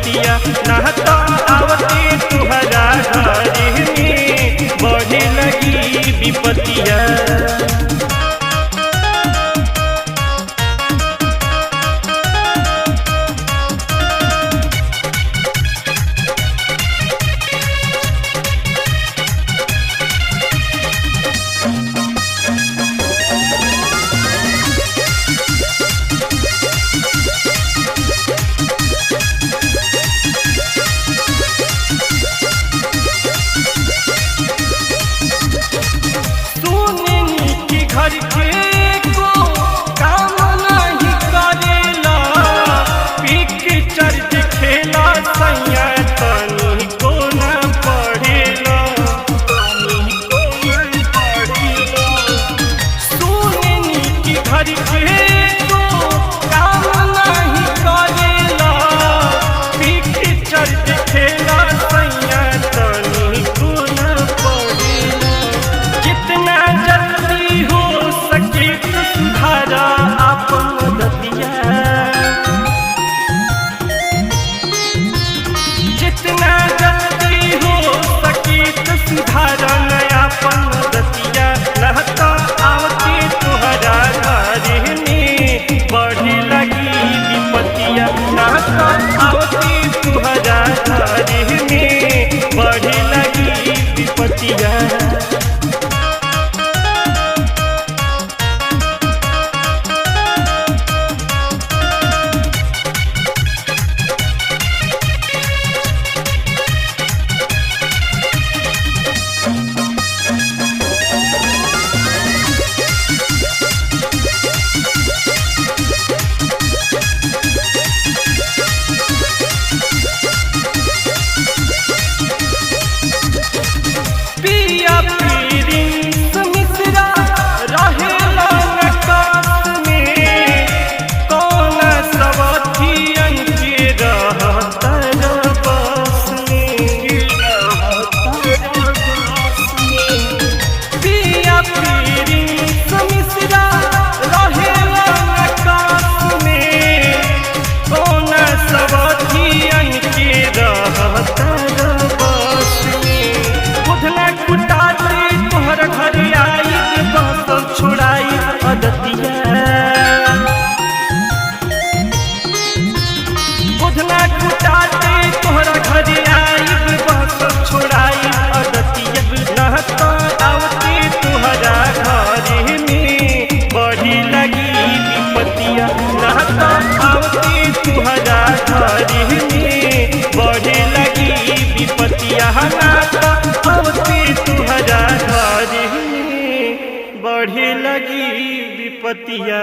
विपतिया नहता आवती तुहरा घर में बढ़े लगी विपतिया। घर के को काम नहीं करेला पिक्चर खेला सैया तनी को न पढ़ेला सुननी की घर के को काम नहीं करेला पिक्चर खेला सैया तनी को न पढ़ेला। जितना जल्दी हो सुधारा अपन दतिया जितना जल्दी हो सके तो सुधारा नया अपन दतिया लहता आवती तुहरा घर में बढ़े लगी विपतिया लहता आवती तुहरा घर में बढ़े लगी विपतिया। छुड़ाई अदतिया बुधना कुटाते तोहरा घर आई बस छुड़ाई अदतिया नहता आवती तुहरा घर में बढ़ी लगी विपतिया नहता आवती तुहरा घर में बढ़े लगी विपतिया नहता आवती तुहरा घर में बढ़े लगी विपतिया।